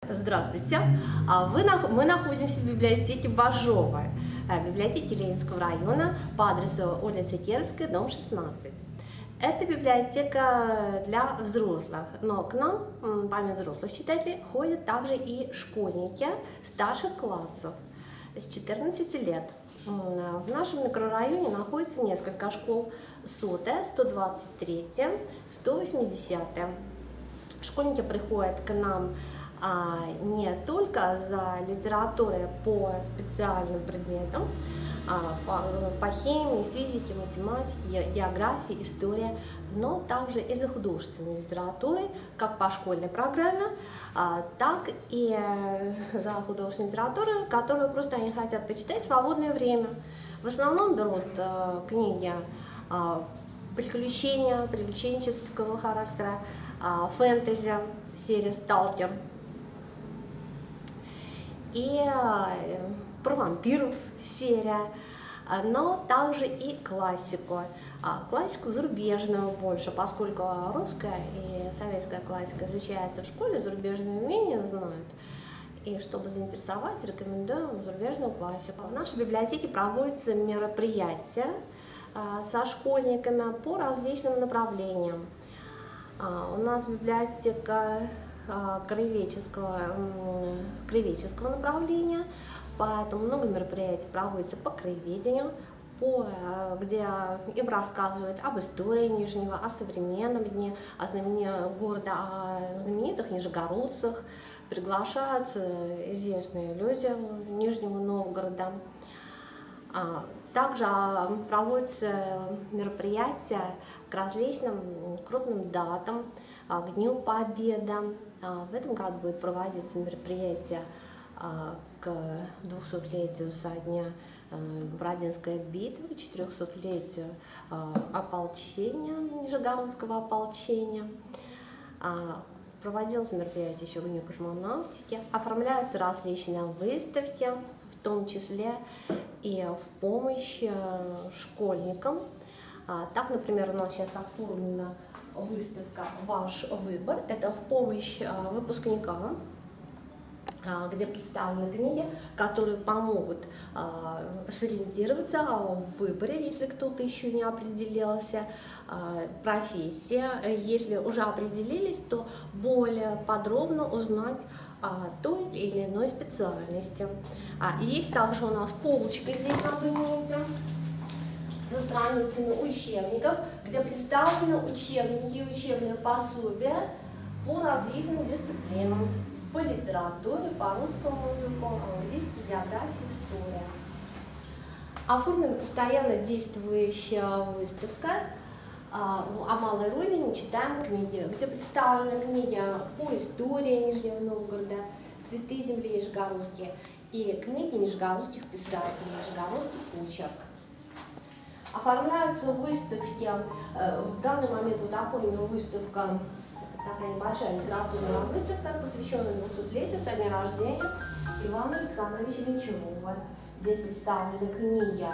Здравствуйте! Мы находимся в библиотеке Бажова, библиотеке Ленинского района по адресу улица Кировская, дом 16. Это библиотека для взрослых, но к нам, помимо взрослых читателей, ходят также и школьники старших классов с 14 лет. В нашем микрорайоне находится несколько школ: 100-я, 123-я, 180-я. Школьники приходят к нам не только за литературой по специальным предметам, по химии, физике, математике, географии, истории, но также и за художественной литературой, как по школьной программе, так и за художественной литературой, которую просто они хотят почитать в свободное время. В основном берут книги приключенческого характера, фэнтези, серия «Сталкер», и про вампиров серия, но также и классику. Классику зарубежную больше, поскольку русская и советская классика изучается в школе, зарубежные менее знают. И чтобы заинтересовать, рекомендуем зарубежную классику. В нашей библиотеке проводятся мероприятия со школьниками по различным направлениям. У нас библиотека краеведческого направления, поэтому много мероприятий проводится по краеведению, где им рассказывают об истории Нижнего, о современном дне, о города, о знаменитых нижегородцах, приглашаются известные люди Нижнего Новгорода. Также проводятся мероприятия к различным крупным датам, к Дню Победы. В этом году будет проводиться мероприятие к 200-летию со дня Бородинской битвы, 400-летию ополчения, Нижегородского ополчения. Проводилось мероприятие еще к Дню космонавтики. Оформляются различные выставки, в том числе и в помощь школьникам. Так, например, у нас сейчас оформлена выставка «Ваш выбор». Это в помощь выпускникам, где представлены книги, которые помогут сориентироваться в выборе, если кто-то еще не определился, профессия. Если уже определились, то более подробно узнать о той или иной специальности. Есть также у нас полочка здесь на кабинете со страницами учебников, где представлены учебники и учебные пособия по различным дисциплинам: по литературе, по русскому языку, английский, география, история. Оформлена постоянно действующая выставка о малой родине «Читаем книги», где представлены книги по истории Нижнего Новгорода, «Цветы земли нижегородские» и книги нижегородских писателей, нижегородский почерк. Оформляются выставки, в данный момент вот оформлена выставка, такая небольшая литературная выставка, посвященная 200-летию со дня рождения Ивана Александровича Гончарова. Здесь представлены книги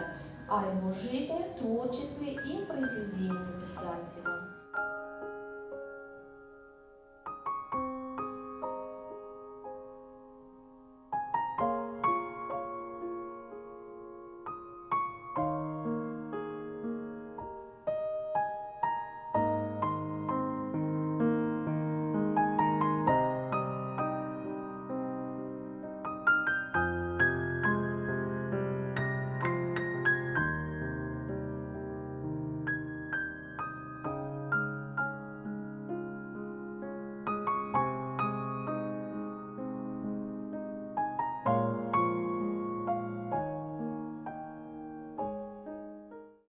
о его жизни, творчестве и произведениях писателя.